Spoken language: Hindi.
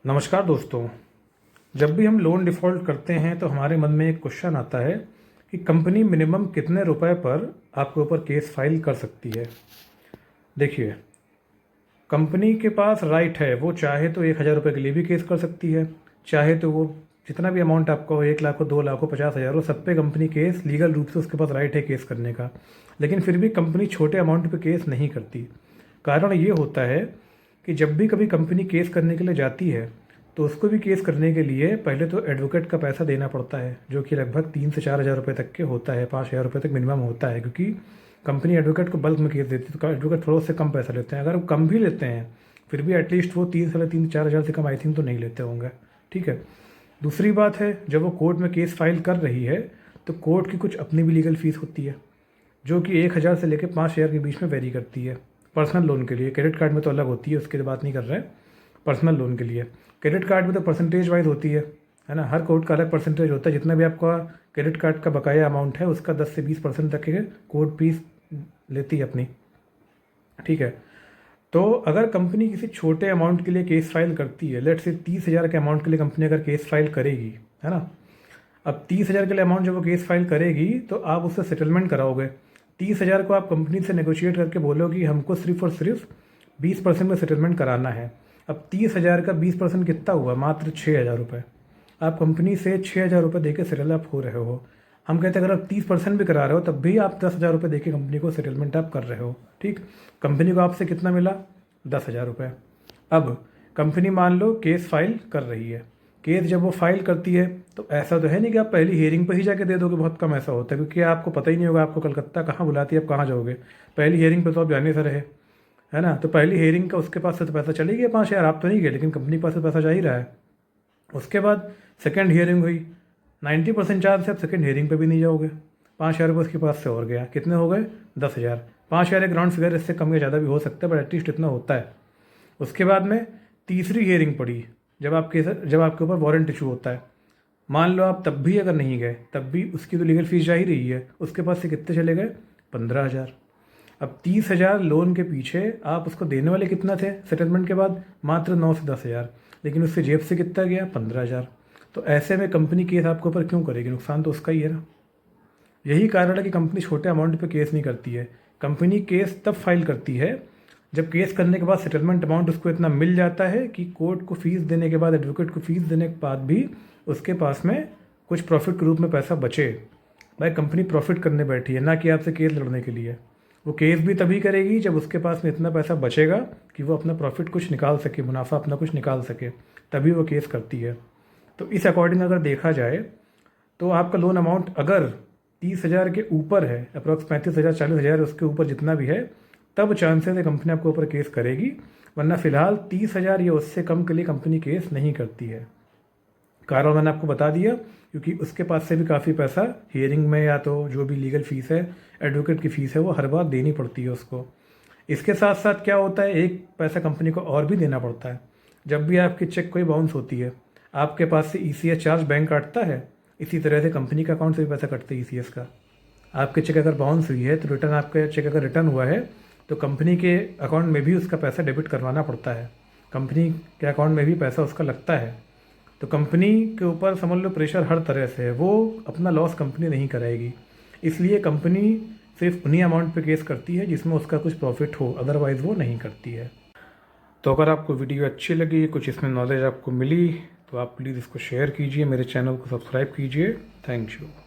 नमस्कार दोस्तों। जब भी हम लोन डिफ़ॉल्ट करते हैं तो हमारे मन में एक क्वेश्चन आता है कि कंपनी मिनिमम कितने रुपए पर आपके ऊपर केस फाइल कर सकती है। देखिए, कंपनी के पास राइट है, वो चाहे तो 1,000 रुपये के लिए भी केस कर सकती है, चाहे तो वो जितना भी अमाउंट आपका हो, 1 लाख हो, 2 लाख हो, 50,000 हो, सब पे कंपनी केस लीगल रूप से उसके पास राइट है केस करने का। लेकिन फिर भी कंपनी छोटे अमाउंट पे केस नहीं करती। कारण ये होता है कि जब भी कभी कंपनी केस करने के लिए जाती है तो उसको भी केस करने के लिए पहले तो एडवोकेट का पैसा देना पड़ता है, जो कि लगभग 3 से 4 हज़ार रुपये तक के होता है, 5,000 रुपये तक मिनिमम होता है, क्योंकि कंपनी एडवोकेट को बल्क में केस देती है तो एडवोकेट थोड़ा से कम पैसा लेते हैं। अगर वो कम भी लेते हैं फिर भी एटलीस्ट वो 3 से 4 हज़ार से कम आई थिंक तो नहीं लेते होंगे। ठीक है। दूसरी बात है, जब वो कोर्ट में केस फाइल कर रही है तो कोर्ट की कुछ अपनी भी लीगल फीस होती है, जो कि 1,000 से लेकर 5,000 के बीच में वेरी करती है। पर्सनल लोन के लिए, क्रेडिट कार्ड में तो अलग होती है, उसकी बात नहीं कर रहे हैं। पर्सनल लोन के लिए क्रेडिट कार्ड में तो परसेंटेज वाइज होती है ना। हर कोर्ट का अलग परसेंटेज होता है। जितना भी आपका क्रेडिट कार्ड का बकाया अमाउंट है उसका 10 से 20% तक के कोर्ट फीस लेती है अपनी। ठीक है। तो अगर कंपनी किसी छोटे अमाउंट के लिए केस फाइल करती है, लेट से 30,000 के अमाउंट के लिए कंपनी अगर केस फाइल करेगी, है ना। अब 30,000 के लिए अमाउंट जब वो केस फाइल करेगी तो आप उससे सेटलमेंट कराओगे। 30,000 को आप कंपनी से नेगोशिएट करके बोलोगे हमको सिर्फ और सिर्फ 20% में सेटलमेंट कराना है। अब 30,000 का 20% कितना हुआ? मात्र 6,000 रुपये। आप कंपनी से 6,000 रुपये दे के सेटल आप हो रहे हो। हम कहते हैं अगर आप 30% भी करा रहे हो तब भी आप 10,000 रुपये दे के कंपनी को सेटलमेंट आप कर रहे हो। ठीक। कंपनी को आपसे कितना मिला? 10,000 रुपये। अब कंपनी मान लो केस फाइल कर रही है। केस जब वो फाइल करती है तो ऐसा तो है नहीं कि आप पहली हियरिंग पर ही जाके दे दोगे, बहुत कम ऐसा होता है, क्योंकि आपको पता ही नहीं होगा आपको कलकत्ता कहाँ बुलाती है, आप कहाँ जाओगे। पहली हियरिंग पर तो आप जाने से रहे, है ना। तो पहली हियरिंग का उसके पास से तो पैसा चले गया 5,000, आप तो नहीं गए लेकिन कंपनी के पास से पैसा जा ही रहा है। उसके बाद सेकेंड हियरिंग हुई, 90% चांस है आप सेकेंड हियरिंग पे भी नहीं जाओगे। 5,000 रुपये उसके पास से और गया, कितने हो गए? 10,000। 5,000 एक राउंड फिगर, इससे कम या ज़्यादा भी हो सकता है बट एटलीस्ट इतना होता है। उसके बाद में तीसरी हियरिंग पड़ी, जब आपके ऊपर वारंट इशू होता है। मान लो आप तब भी अगर नहीं गए, तब भी उसकी तो लीगल फीस जा ही रही है। उसके पास से कितने चले गए? 15,000। अब 30,000 लोन के पीछे आप उसको देने वाले कितना थे सेटलमेंट के बाद? मात्र 9 से 10,000। लेकिन उससे जेब से कितना गया? 15,000। तो ऐसे में कंपनी केस आपके ऊपर क्यों करेगी? नुकसान तो उसका ही है ना। यही कारण है कि कंपनी छोटे अमाउंट पे केस नहीं करती है। कंपनी केस तब फाइल करती है जब केस करने के बाद सेटलमेंट अमाउंट उसको इतना मिल जाता है कि कोर्ट को फीस देने के बाद, एडवोकेट को फीस देने के बाद भी उसके पास में कुछ प्रॉफिट के रूप में पैसा बचे। भाई कंपनी प्रॉफिट करने बैठी है, ना कि आपसे केस लड़ने के लिए। वो केस भी तभी करेगी जब उसके पास में इतना पैसा बचेगा कि वो अपना प्रॉफिट कुछ निकाल सके, मुनाफा अपना कुछ निकाल सके, तभी वो केस करती है। तो इस अकॉर्डिंग अगर देखा जाए तो आपका लोन अमाउंट अगर 30,000 के ऊपर है, अप्रॉक्स 35,000 40,000 उसके ऊपर जितना भी है, तब चांसेस है कंपनी आपके ऊपर केस करेगी। वरना फिलहाल 30,000 या उससे कम के लिए कंपनी केस नहीं करती है। कारण मैंने आपको बता दिया, क्योंकि उसके पास से भी काफ़ी पैसा हियरिंग में या तो जो भी लीगल फीस है, एडवोकेट की फ़ीस है, वो हर बार देनी पड़ती है उसको। इसके साथ साथ क्या होता है, एक पैसा कंपनी को और भी देना पड़ता है। जब भी आपकी चेक कोई बाउंस होती है, आपके पास से ECS चार्ज बैंक काटता है, इसी तरह से कंपनी के अकाउंट से भी पैसा कटता है ECS का। आपकी चेक अगर बाउंस हुई है तो रिटर्न, आपका चेक अगर रिटर्न हुआ है तो कंपनी के अकाउंट में भी उसका पैसा डेबिट करवाना पड़ता है। कंपनी के अकाउंट में भी पैसा उसका लगता है। तो कंपनी के ऊपर समझ लो प्रेशर हर तरह से है, वो अपना लॉस कंपनी नहीं कराएगी। इसलिए कंपनी सिर्फ उन्हीं अमाउंट पे केस करती है जिसमें उसका कुछ प्रॉफिट हो, अदरवाइज़ वो नहीं करती है। तो अगर आपको वीडियो अच्छी लगी, कुछ इसमें नॉलेज आपको मिली, तो आप प्लीज़ इसको शेयर कीजिए, मेरे चैनल को सब्सक्राइब कीजिए। Thank you.